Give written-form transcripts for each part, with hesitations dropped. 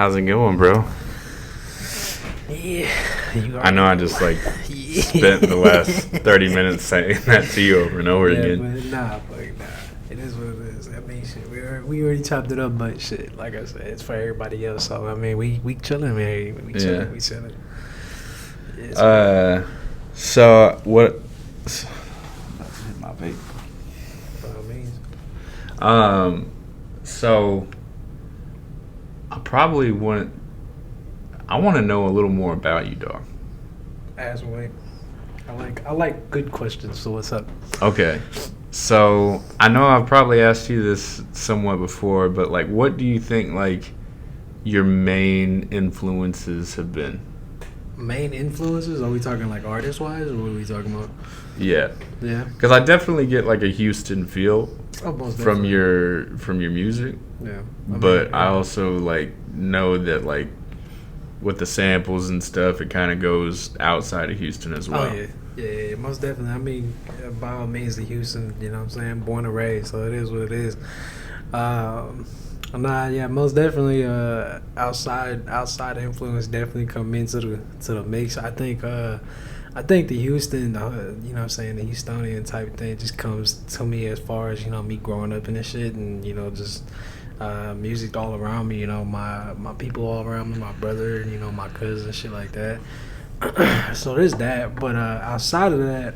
How's it going, bro? Yeah, I know I just spent the last 30 minutes saying that to you over and over again. But nah. It is what it is. I mean, shit, we already chopped it up, but shit, like I said, it's for everybody else. So I mean, we chilling, man. We chilling. So what? My vape. By all means. So I want to know a little more about you, dog. Ask away. I like good questions. So what's up? Okay. So I know I've probably asked you this somewhat before, but what do you think your main influences have been? Main influences? Are we talking artist wise, or what are we talking about? Yeah. Yeah. Because I definitely get a Houston feel from your music. Yeah. I also know that with the samples and stuff, it kind of goes outside of Houston as well. Oh yeah, most definitely. I mean, by all means, the Houston. You know what I'm saying? Born and raised, so it is what it is. Most definitely. Outside influence definitely come into the mix. I think the Houston, you know what I'm saying, the Houstonian type thing just comes to me as far as me growing up in this shit and just music all around me. My people all around me, my brother, my cousin, shit like that. So there's that, but outside of that,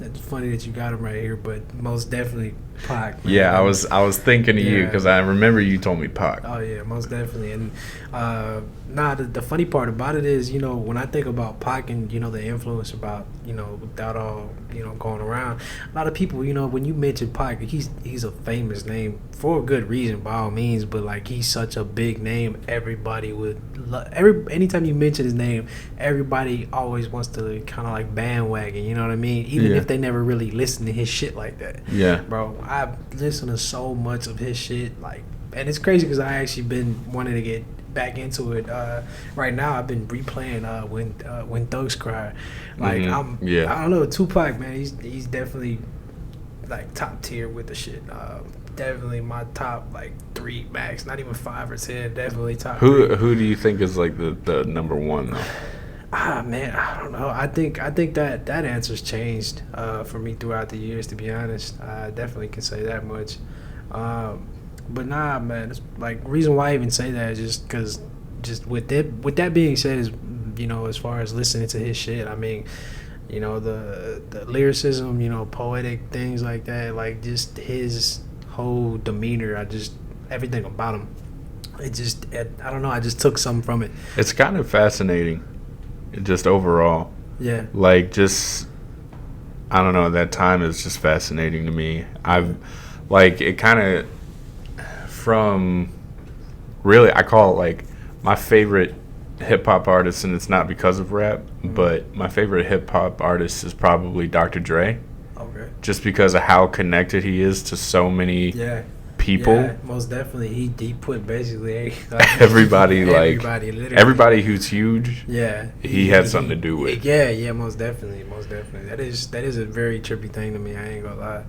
it's funny that you got him right here, but most definitely Pac. Man. Yeah, I was thinking of you because I remember you told me Pac. Oh yeah, most definitely. And the funny part about it is, when I think about Pac and the influence about without all going around, a lot of people, when you mention Pac, he's a famous name for a good reason by all means, but he's such a big name, everybody would anytime you mention his name, everybody always wants to kind of bandwagon, you know what I mean? Even if they never really listen to his shit like that. Yeah. Bro, I've listened to so much of his shit, and it's crazy because I actually been wanting to get back into it. Right now, I've been replaying When Thugs Cry. I don't know, Tupac, man, he's definitely top tier with the shit. Definitely my top 3 max, not even 5 or 10. Definitely top. Who do you think is the number one though? Man, I don't know. I think that answer's changed for me throughout the years. To be honest, I definitely can say that much. But nah, man. It's reason why I even say that is just because, with that being said, is as far as listening to his shit, I mean, the lyricism, poetic things like that, just his whole demeanor, everything about him. I don't know. I just took something from it. It's kind of fascinating, just overall. Yeah. I don't know. That time is just fascinating to me. It kind of from really, I call it my favorite hip hop artist, and it's not because of rap, but my favorite hip hop artist is probably Dr. Dre. Okay. Just because of how connected he is to so many people. Yeah, most definitely. He put basically everybody literally. Everybody who's huge. Yeah. He had something to do with. Yeah, most definitely. That is a very trippy thing to me. I ain't gonna lie.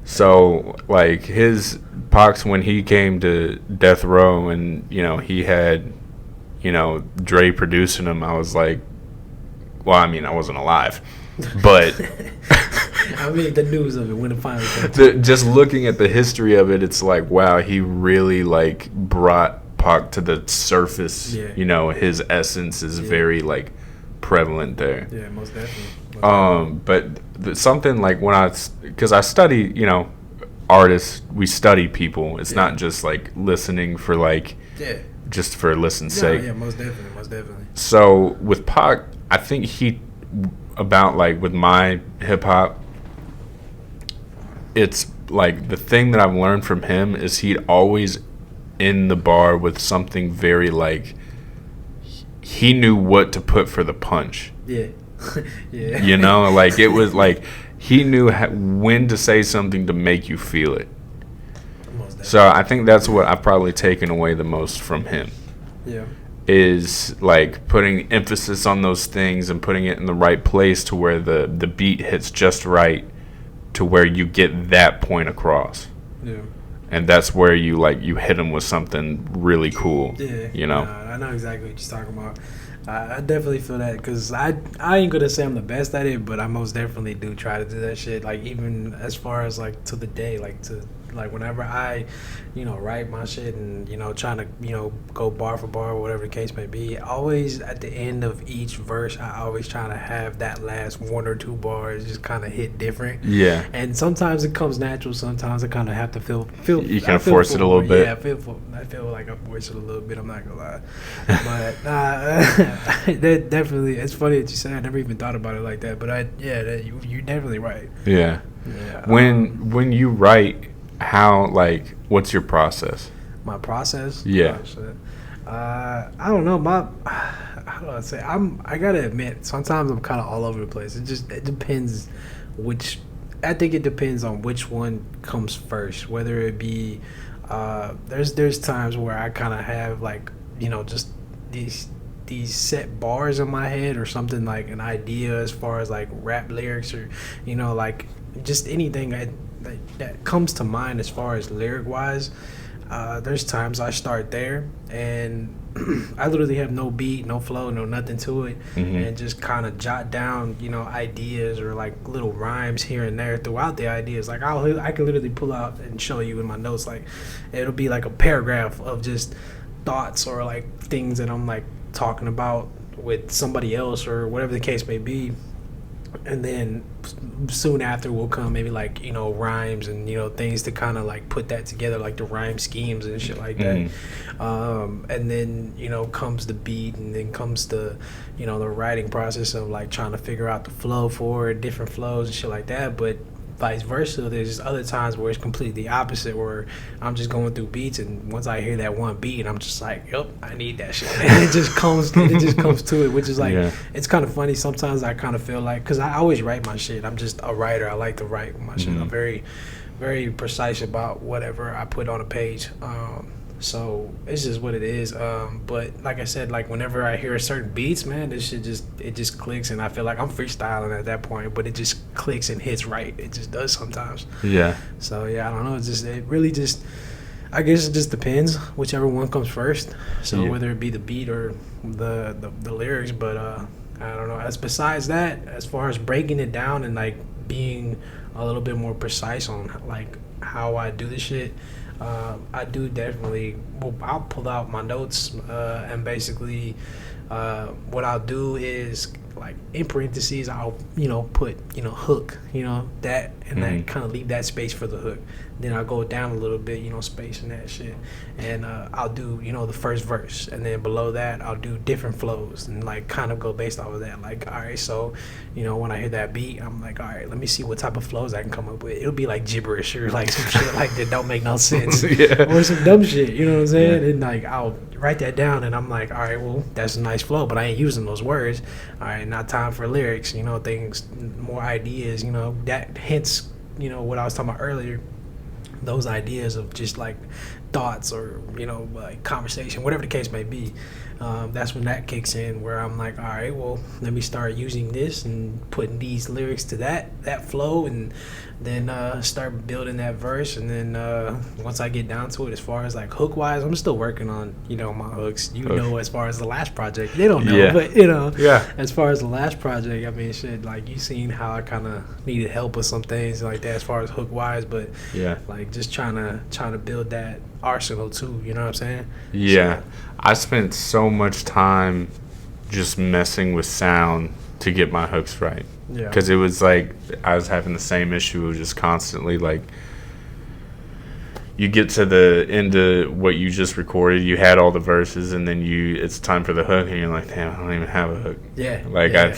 So his Pac's, when he came to Death Row and he had Dre producing him, I was I wasn't alive, but I mean the news of it when it finally came. Just looking at the history of it, it's wow, he really brought Pac to the surface. Yeah. His essence is very prevalent there. Yeah, most definitely. But something because I study, artists, we study people. It's not just listening for just for listen's sake. Yeah, most definitely. So with Pac, I think with my hip hop, it's the thing that I've learned from him is he'd always in the bar with something very he knew what to put for the punch. Yeah. Yeah. It was he knew when to say something to make you feel it. So I think that's what I've probably taken away the most from him. Yeah. Is putting emphasis on those things and putting it in the right place to where the beat hits just right to where you get that point across. Yeah. and that's where you hit them with something really cool. Yeah, you know. I know exactly what you're talking about. I definitely feel that because I ain't gonna say I'm the best at it, but I most definitely do try to do that shit. Like even as far as like to the day, like whenever I, write my shit and trying to go bar for bar or whatever the case may be. Always at the end of each verse, I always try to have that last one or two bars just kind of hit different. Yeah. And sometimes it comes natural. Sometimes I kind of have to feel. You kind of force it a little bit. Yeah, I feel like I force it a little bit. I'm not gonna lie, but that definitely. It's funny that you say. I never even thought about it like that. But you're definitely right. Yeah. Yeah. When you write, what's your process? My process. Yeah. Oh, shit. I don't know. How do I say? I gotta admit, sometimes I'm kind of all over the place. It depends which. I think it depends on which one comes first. Whether it be, there's times where I kind of have just these set bars in my head or something, like an idea as far as like rap lyrics or like just anything that comes to mind as far as lyric wise. There's times I start there and I literally have no beat, no flow, no nothing to it, and just kind of jot down, ideas or like little rhymes here and there throughout the ideas. Like I can literally pull out and show you in my notes, like it'll be like a paragraph of just thoughts or like things that I'm like talking about with somebody else or whatever the case may be. And then soon after will come maybe like rhymes and things to kind of like put that together, like the rhyme schemes and shit like that. And then comes the beat, and then comes the the writing process of like trying to figure out the flow for different flows and shit like that. But vice versa, there's other times where it's completely opposite, where I'm just going through beats, and once I hear that one beat, I'm just like, yep, I need that shit. And it just comes to it, which is like, It's kind of funny. Sometimes I kind of feel like, because I always write my shit. I'm just a writer. I like to write my shit. I'm very, very precise about whatever I put on a page. So it's just what it is. But like I said, like whenever I hear certain beats, man, this shit just clicks, and I feel like I'm freestyling at that point. But it just clicks and hits right. It just does sometimes. Yeah. So yeah, I don't know. It really just. I guess it just depends, whichever one comes first. So whether it be the beat or the lyrics, but I don't know. As besides that, as far as breaking it down and like being a little bit more precise on like how I do this shit. I do definitely. Well, I'll pull out my notes and basically, what I'll do is like in parentheses I'll put hook that and then kind of leave that space for the hook. Then I'll go down a little bit space and that shit, and I'll do the first verse, and then below that I'll do different flows and like kind of go based off of that. Like, all right, so when I hear that beat, I'm like, all right, let me see what type of flows I can come up with. It'll be like gibberish or like some shit like that don't make no sense or some dumb shit, you know what I'm saying? And like I'll write that down, and I'm like, all right, well, that's a nice flow, but I ain't using those words. All right, now time for lyrics, things, more ideas, that hence what I was talking about earlier, those ideas of just like thoughts or like conversation, whatever the case may be. That's when that kicks in, where I'm like, all right, well, let me start using this and putting these lyrics to that flow, and then start building that verse. And then once I get down to it, as far as like hook wise, I'm still working on my hooks. As far as the last project, they don't know, but as far as the last project, I mean, shit, like you seen how I kind of needed help with some things like that as far as hook wise, but like just trying to build that arsenal too. You know what I'm saying? Yeah. So, I spent so much time just messing with sound to get my hooks right. Yeah. Because it was like I was having the same issue of just constantly like you get to the end of what you just recorded, you had all the verses, and then it's time for the hook, and you're like, damn, I don't even have a hook. Yeah. Like I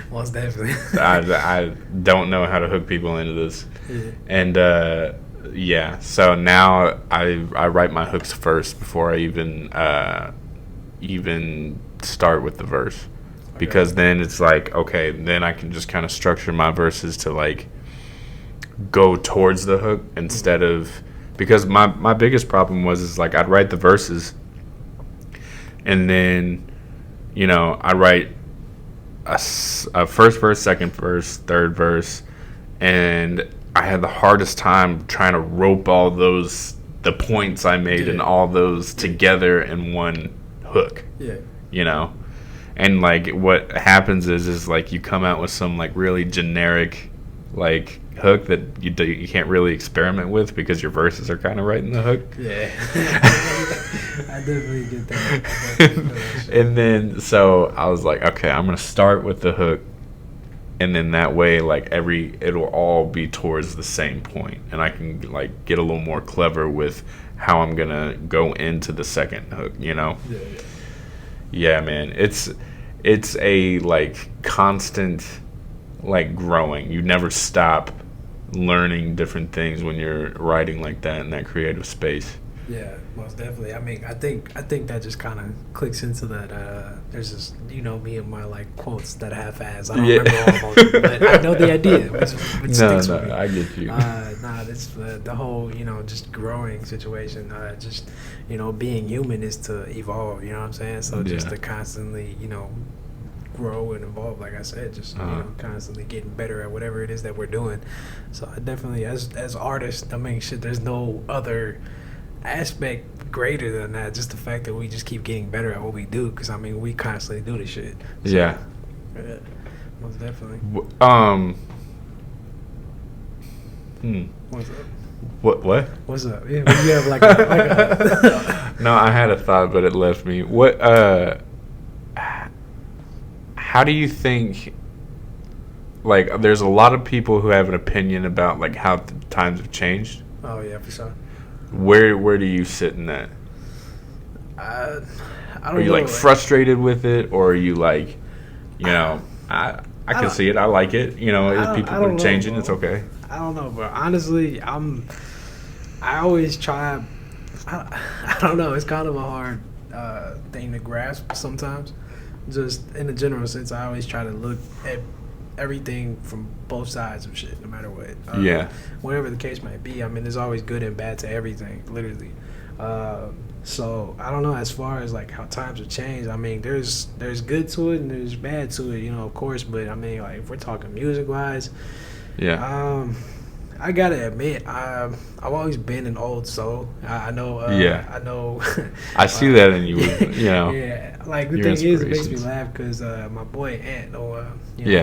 most definitely. I don't know how to hook people into this. Yeah. And so now I write my hooks first before I even start with the verse, because then it's like, okay, then I can just kind of structure my verses to like go towards the hook instead of, because my biggest problem is like I'd write the verses and then I write a first verse, second verse, third verse, and I had the hardest time trying to rope all the points I made and all those together in one hook. Yeah. You know? And like what happens is like you come out with some like really generic like hook that you can't really experiment with because your verses are kind of right in the hook. Yeah. I definitely get that. And then so I was like, okay, I'm gonna start with the hook, and then that way like it'll all be towards the same point, and I can like get a little more clever with how I'm gonna go into the second hook, you know? Yeah, man. It's a like constant like growing. You never stop learning different things when you're writing like that in that creative space. Yeah, most definitely. I mean, I think that just kind of clicks into that. There's this, me and my like quotes that I half-ass. I don't remember all of them, but I know the idea. Which sticks with me. I get you. It's the whole just growing situation. Just being human is to evolve. You know what I'm saying? So just to constantly grow and evolve, like I said, just constantly getting better at whatever it is that we're doing. So I definitely, as artists, I mean, shit, there's no other aspect greater than that. Just the fact that we just keep getting better at what we do, because I mean, we constantly do this shit. So, yeah, most definitely. What's up? What? What's up? Yeah, you have like a No, I had a thought, but it left me. How do you think, like, there's a lot of people who have an opinion about, like, how the times have changed. Oh, yeah, for sure. Where do you sit in that? I don't know. Are you, like, frustrated with it, or are you, like, I can see it, I like it, if people are changing, it's okay. I don't know, bro. Honestly, I always try, I don't know, it's kind of a hard thing to grasp sometimes. Just in a general sense, I always try to look at everything from both sides of shit, no matter what. Whatever the case might be. I mean, there's always good and bad to everything, literally. So I don't know, as far as like how times have changed. I mean, there's good to it and there's bad to it, of course. But I mean, like if we're talking music wise, I gotta admit, I've always been an old soul. I know. I know. I see that in you. Yeah. Like the thing is, it makes me laugh because my boy Ant,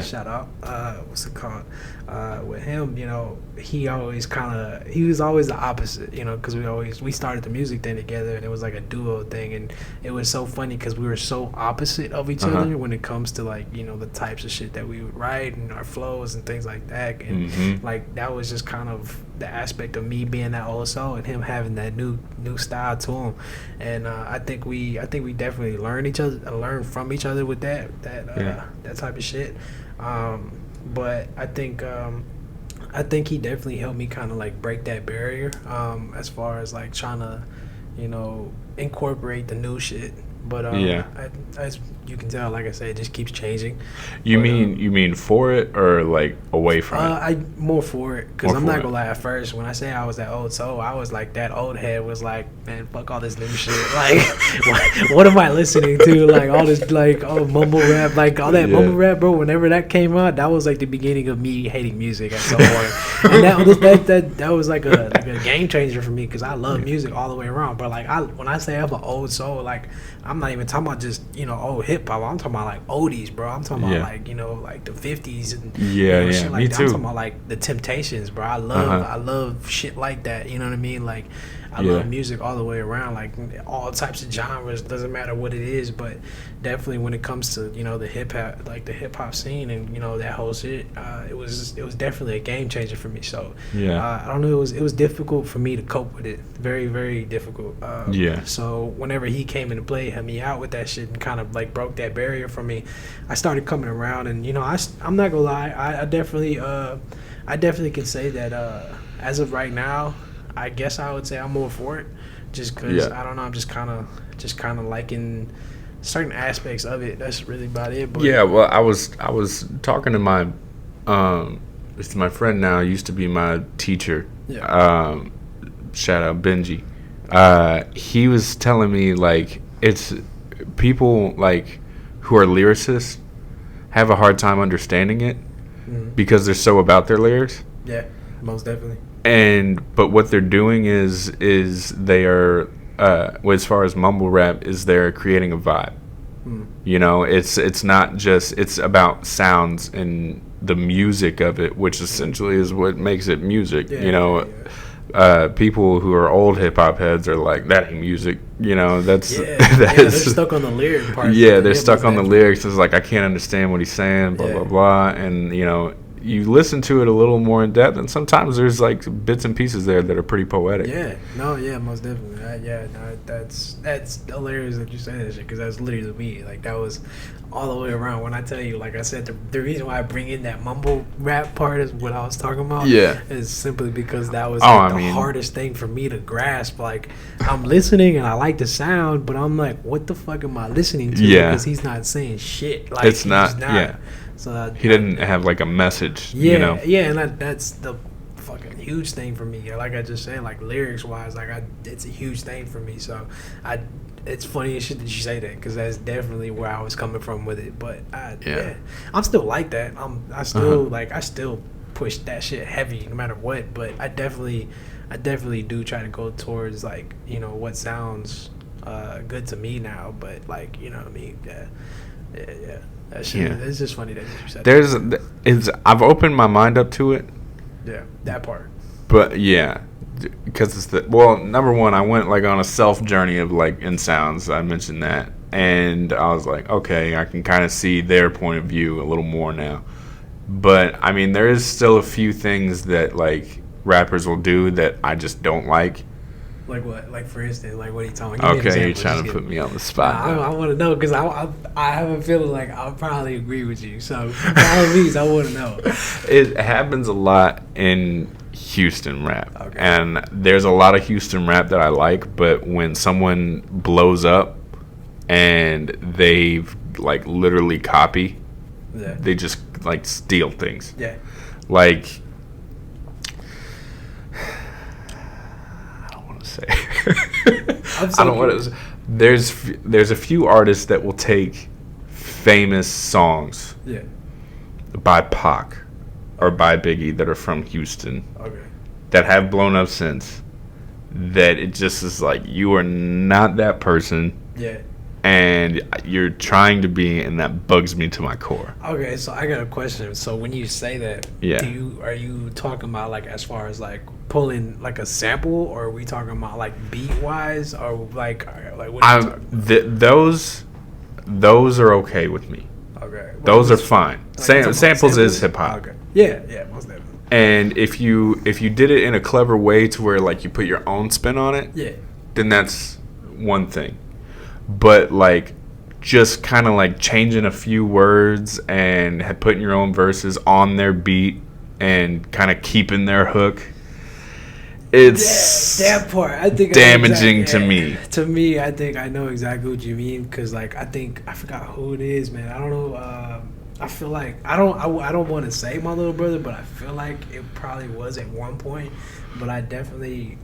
shout out. What's it called? With him, he was always the opposite. Because we started the music thing together, and it was like a duo thing, and it was so funny because we were so opposite of each other when it comes to like the types of shit that we would write and our flows and things like that, and like that was just kind of the aspect of me being that old soul and him having that new style to him, and I think we definitely learn from each other with that type of shit. But I think he definitely helped me kind of like break that barrier as far as like trying to incorporate the new shit. But as you can tell, like I said, it just keeps changing. You mean for it or like away from it? I more for it, because I'm not gonna lie. At first, when I say I was that old soul, I was like that old head was like, man, fuck all this new shit. Like, what am I listening to? Like all this like mumble rap, like all that mumble rap, bro. Whenever that came out, that was like the beginning of me hating music at some point, and that was like a game changer for me, because I love music all the way around. But like when I say I'm an old soul, like I'm not even talking about just old hip hop. I'm talking about like oldies, bro. I'm talking about like like the 50s and shit like me that. too. I'm talking about like the Temptations, bro. I love shit like that. You know what I mean? Like I love music all the way around, like all types of genres. Doesn't matter what it is, but definitely when it comes to the hip hop scene and that whole shit, it was definitely a game changer for me. So I don't know. It was difficult for me to cope with it. Very, very difficult. So whenever he came into play, helped me out with that shit and kind of like broke that barrier for me, I started coming around. And I'm not gonna lie, I definitely can say that as of right now, I guess I would say I'm more for it, just because I don't know, I'm just kind of liking certain aspects of it. That's really about it. But well, I was talking to my it's my friend now, used to be my teacher. Shout out Benji. He was telling me like it's people like who are lyricists have a hard time understanding it because they're so about their lyrics. Most definitely. But what they're doing is they are well, as far as mumble rap, is they're creating a vibe. You know, it's not just, it's about sounds and the music of it, which essentially is what makes it music. Yeah, you know, people who are old hip hop heads are like, that ain't music. You know, that's they're stuck on the lyric part. Yeah, they're stuck on the lyrics. It's like, I can't understand what he's saying, blah blah blah. And you know, you listen to it a little more in depth, and sometimes there's like bits and pieces there that are pretty poetic. Most definitely. That's hilarious that you say that shit, because that's literally me. Like, that was all the way around. When I tell you, like I said, the reason why I bring in that mumble rap part is what I was talking about. Yeah, is simply because that was the hardest thing for me to grasp. Like, I'm listening and I like the sound, but I'm like, what the fuck am I listening to? Yeah, because he's not saying shit. Like, it's not. Yeah. So he didn't have like a message. Yeah, you know? Yeah, and that's the fucking huge thing for me. Like I just said, like lyrics wise, like it's a huge thing for me. So it's funny as shit that you say that, because that's definitely where I was coming from with it. But I'm still like that. I still push that shit heavy no matter what. But I definitely do try to go towards, like, you know, what sounds good to me now. But, like, you know what I mean? Yeah. That shit, it's just funny that you said that. I've opened my mind up to it. Yeah, that part. But yeah, because it's number one, I went like on a self journey of like in sounds. I mentioned that, and I was like, okay, I can kind of see their point of view a little more now. But I mean, there is still a few things that like rappers will do that I just don't like. Like what? Like, for instance, like, what are you talking about? Okay, you're trying to put me on the spot. I want to know, because I have a feeling like I'll probably agree with you. So, by all means, I want to know. It happens a lot in Houston rap. Okay. And there's a lot of Houston rap that I like, but when someone blows up and they've, like, literally copy, they just, like, steal things. Yeah. Like... I don't want to. There's a few artists that will take famous songs, by Pac or by Biggie that are from Houston, that have blown up since. That it just is like, you are not that person, and you're trying to be, and that bugs me to my core. Okay, so I got a question. So when you say that, are you talking about, like, as far as like pulling like a sample, or are we talking about like beat wise, or like what are you talking about? Those are okay with me. Okay, those are fine. Like, samples is hip hop. Okay. Yeah, most definitely. And if you did it in a clever way to where like you put your own spin on it, then that's one thing. But like just kind of like changing a few words and putting your own verses on their beat and kind of keeping their hook, it's that part I think damaging to me. To me, I think I know exactly what you mean, because like I forgot who it is, man. I don't know. I feel like I don't want to say my little brother, but I feel like it probably was at one point. But I've definitely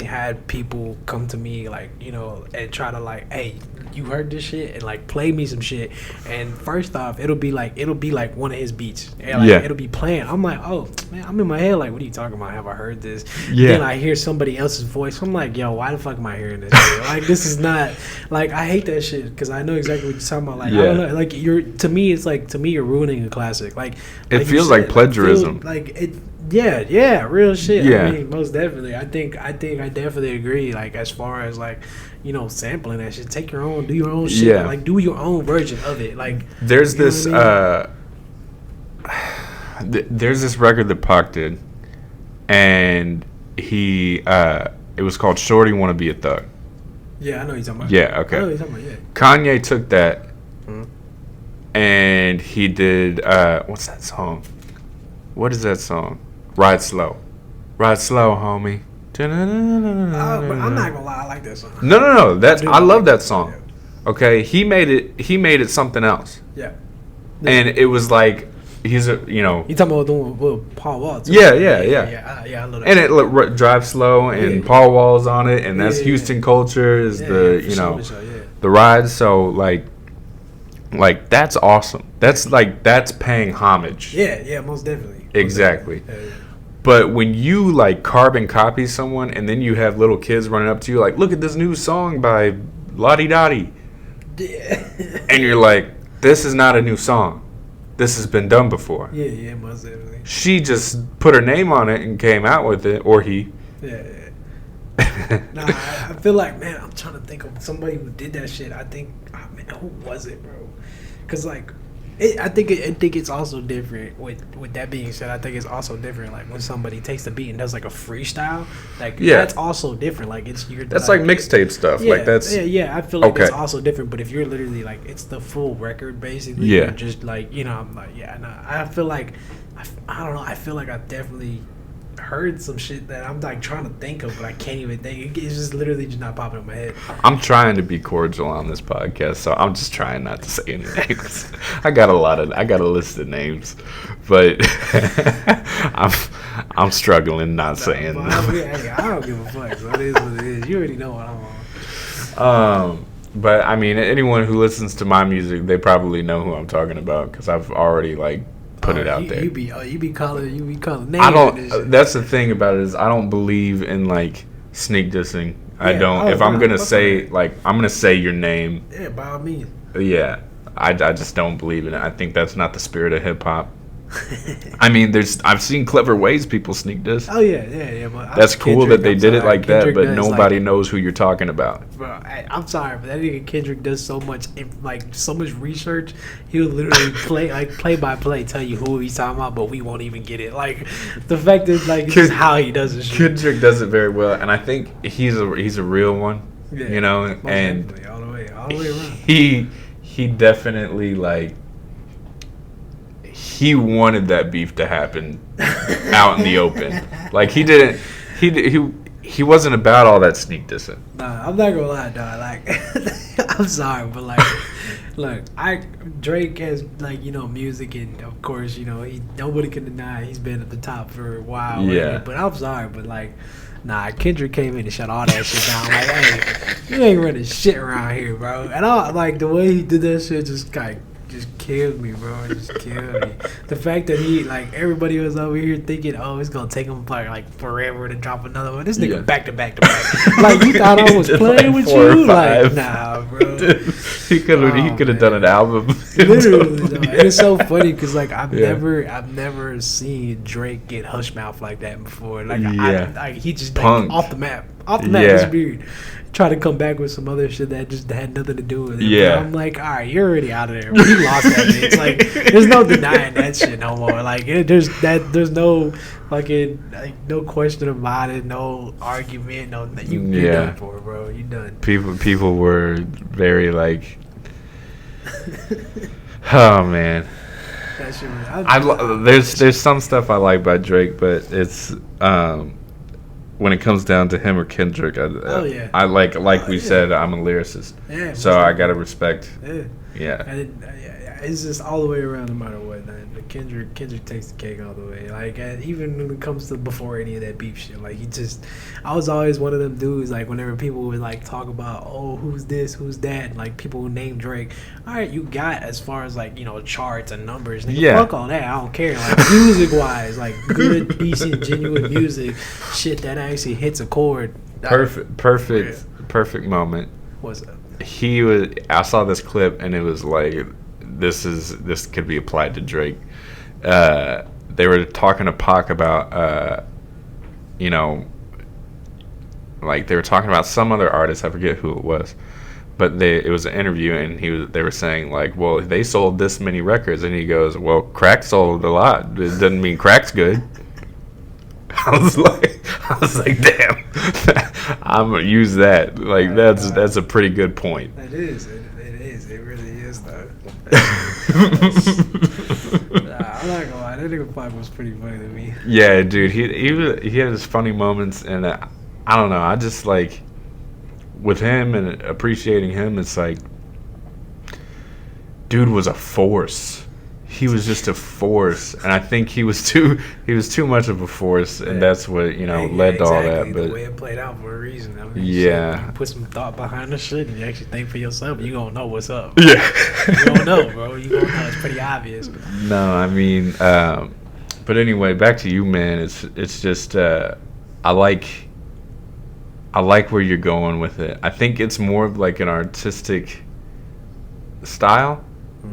had people come to me, like, you know, and try to like, hey, you heard this shit, and like play me some shit. And first off, it'll be like one of his beats, and like it'll be playing. I'm like, oh man, I'm in my head like, what are you talking about? Have I heard this? Then I hear somebody else's voice. I'm like, yo, why the fuck am I hearing this shit? Like, this is not, like, I hate that shit, because I know exactly what you're talking about. Like, I don't know, like, you're ruining a classic. Like it feels like plagiarism. Real shit. Yeah. I mean, most definitely. I think I definitely agree. Like, as far as like, you know, sampling that shit, do your own shit. Yeah. Like, do your own version of it. Like, there's this there's this record that Pac did, and he it was called Shorty Wanna Be a Thug. Yeah, I know you're talking about. Yeah, okay. I know you're talking about, yeah. Kanye took that and he did what's that song? What is that song? Ride Slow, homie. But I'm not gonna lie, I like that song. No. I love that song. Yeah. Okay, he made it something else. Yeah. And it was like, he's a, you know. You talking about doing with Paul Wall too? Yeah. I love that. And it drives slow, and Paul Wall's on it, and that's Houston culture is the ride. So like that's awesome. That's paying homage. Yeah, most definitely. Exactly. But when you like carbon copy someone and then you have little kids running up to you like, look at this new song by Lottie Dottie. And you're like, this is not a new song. This has been done before. Yeah, most definitely. She just put her name on it and came out with it, or he. Yeah. Nah, I feel like, man, I'm trying to think of somebody who did that shit. I think, oh, man, who was it, bro? Because, like, I think it's also different. With that being said, I think it's also different. Like when somebody takes the beat and does like a freestyle, like that's also different. Like it's that's like mixtape stuff. Yeah, like that's I feel like it's also different. But if you're literally like it's the full record basically, you're just like I'm like I feel like I don't know. I feel like I definitely heard some shit that I'm like trying to think of, but I can't even think. It's just literally just not popping in my head. I'm trying to be cordial on this podcast, so I'm just trying not to say any names. I got a list of names, but I'm struggling not saying them. I don't give a fuck. So it is what it is. You already know what I'm on. But I mean, anyone who listens to my music, they probably know who I'm talking about because I've already like put it out there. You be calling names. I don't. That's the thing about it is I don't believe in like sneak dissing. I don't. If I'm gonna say like I'm gonna say your name. Yeah, by all means. Yeah, I just don't believe in it. I think that's not the spirit of hip hop. I mean, I've seen clever ways people sneak diss. Oh yeah. But that's cool that they did it like that, but nobody knows who you're talking about. Bro, I'm sorry, but that nigga Kendrick does so much research. He'll literally play by play tell you who he's talking about, but we won't even get it. Like the fact that like it's just how he does it. Kendrick does it very well, and I think he's a real one. Yeah, you know, and all the way around. He definitely like. He wanted that beef to happen out in the open. Like he didn't. He wasn't about all that sneak dissing. Nah, I'm not gonna lie, dog. Like, I'm sorry, but like, look, Drake has like music, and of course nobody can deny he's been at the top for a while. Yeah. Right? But I'm sorry, but like. Nah, Kendrick came in and shut all that shit down. Like, hey, you ain't running shit around here, bro. And I like the way he did that shit just killed me, bro. It just killed me. The fact that he everybody was over here thinking, oh, it's gonna take him like forever to drop another one. This nigga back to back. Like you thought I was playing with you? Like nah, bro. Dude, he could have done an album. Literally, though. And it's so funny because like I've never seen Drake get hush mouth like that before. Like he just like, off the map. It's weird. Try to come back with some other shit that just had nothing to do with it. Yeah. But I'm like, all right, you're already out of there. You lost that bitch. Like, there's no denying that shit no more. Like, there's no fucking no question about it, no argument, you're done for, bro. You done. People were very like, oh man. That shit there's some stuff I like by Drake, but it's when it comes down to him or Kendrick, I like we said, I'm a lyricist. Yeah. So I gotta respect. Yeah. And it's just all the way around, no matter what. Man. Kendrick takes the cake all the way. Like even when it comes to before any of that beef shit, like I was always one of them dudes. Like whenever people would like talk about, oh, who's this, who's that, and, like people would name Drake. All right, you got as far as like charts and numbers. Nigga, fuck all that. I don't care. Like music wise, like good, decent, genuine music, shit that actually hits a chord. Perfect moment. What's up? I saw this clip and it was like, this could be applied to Drake. They were talking to Pac about like they were talking about some other artist, I forget who it was, but it was an interview and they were saying like, well, they sold this many records, and he goes, well, crack sold a lot, it doesn't mean crack's good. I was like, damn, I'm gonna use that. Like that's a pretty good point. It is. It really is though. I'm not gonna lie, that nigga Pac was pretty funny to me. Yeah, dude, he had his funny moments, and I don't know. I just like with him and appreciating him. It's like, dude was a force. He was just a force, and I think he was too much of a force, and that's what led to all that. But the way it played out for a reason. I mean, yeah, you put some thought behind the shit, and you actually think for yourself, you gonna know what's up. Yeah, you gonna know, bro. You gonna know. It's pretty obvious. No, I mean, But anyway, back to you, man. It's just I like where you're going with it. I think it's more of like an artistic style.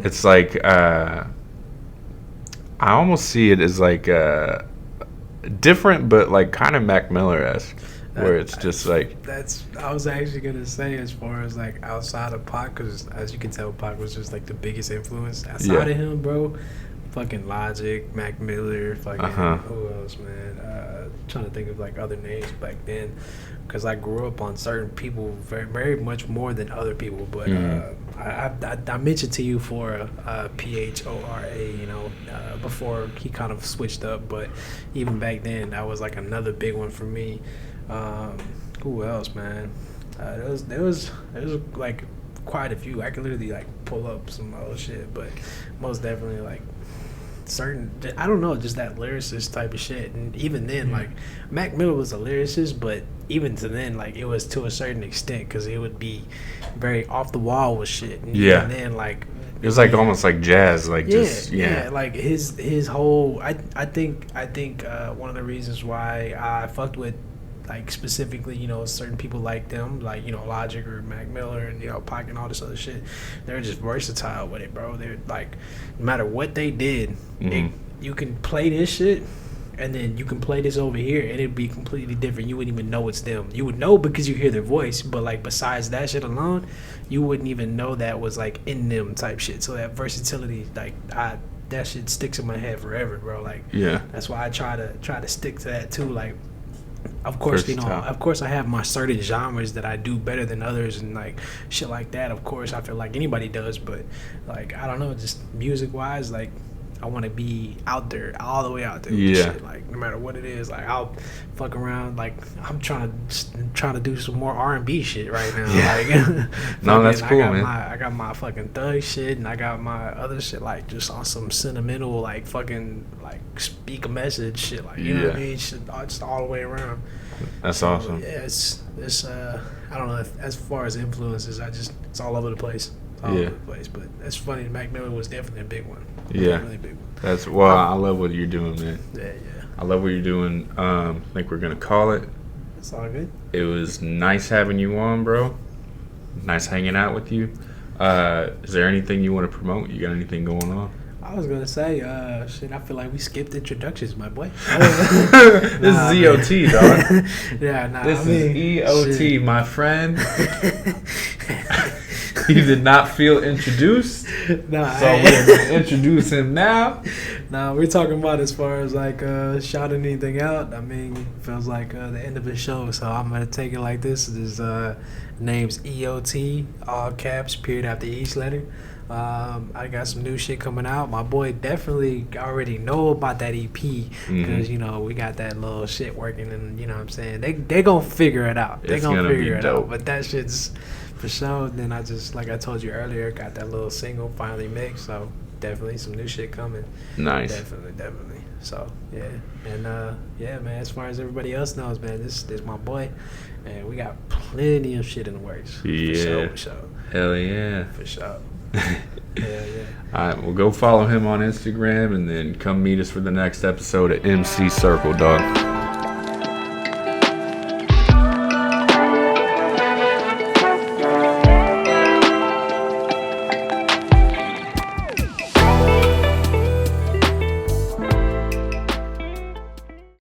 It's like I almost see it as like different, but like kind of Mac Miller-esque, where it's just like that's. I was actually gonna say, as far as like outside of Pac, because as you can tell, Pac was just like the biggest influence outside of him, bro. Fucking Logic, Mac Miller, fucking who else, man? Trying to think of like other names back then, because I grew up on certain people very, very much more than other people. But I mentioned to you for PHORA, you know, before he kind of switched up. But even back then, that was like another big one for me. Who else, man? There was like quite a few. I could literally like pull up some other shit, but most definitely like certain, I don't know, just that lyricist type of shit. And even then, like, Mac Miller was a lyricist, but even to then, like, it was to a certain extent, because it would be very off the wall with shit. And even then, like, it was like almost like jazz, like like his whole. I think one of the reasons why I fucked with, like, specifically, you know, certain people like them, like, you know, Logic or Mac Miller and, you know, Pac and all this other shit. They're just versatile with it, bro. They're like, no matter what they did, you can play this shit, and then you can play this over here, and it'd be completely different. You wouldn't even know it's them. You would know because you hear their voice, but like besides that shit alone, you wouldn't even know that was like in them type shit. So that versatility, like, that shit sticks in my head forever, bro. Like, that's why I try to stick to that too. Like, of course, you know, of course I have my certain genres that I do better than others and like shit like that. Of course, I feel like anybody does, but like, I don't know, just music wise, like, I want to be out there, all the way out there. With shit. Like, no matter what it is, like, I'll fuck around. Like, I'm trying to do some more R&B shit right now. Like, no, that's cool, man. I got my fucking thug shit, and I got my other shit, like, just on some sentimental, like, fucking, like, speak a message shit. Like, you know what I mean? Shit, just all the way around. That's awesome. Yeah, it's I don't know, as far as influences, it's all over the place. All over the place. But that's funny. Mac Miller was definitely a big one. Definitely a big one. That's I love what you're doing, man. Yeah. I love what you're doing. I think we're gonna call it. It's all good. It was nice having you on, bro. Nice hanging out with you. Is there anything you want to promote? You got anything going on? I was gonna say, shit. I feel like we skipped introductions, my boy. This is E.O.T, dog. This is E.O.T, shit. my friend. He did not feel introduced, so we're gonna introduce him now. We're talking about as far as like shouting anything out. I mean, feels like the end of the show, so I'm gonna take it like this. His name's E.O.T, all caps, period after each letter. I got some new shit coming out. My boy definitely already know about that EP because you know we got that little shit working, and you know what I'm saying they gonna figure it out. They gonna figure it out. But that shit's for sure. Then I just, like I told you earlier, got that little single finally mixed. So definitely some new shit coming. Nice. Definitely. So yeah, and man. As far as everybody else knows, man, this my boy, and we got plenty of shit in the works. Yeah. For sure. Hell yeah. For sure. Yeah. All right, well, go follow him on Instagram and then come meet us for the next episode of MC Circle, dog.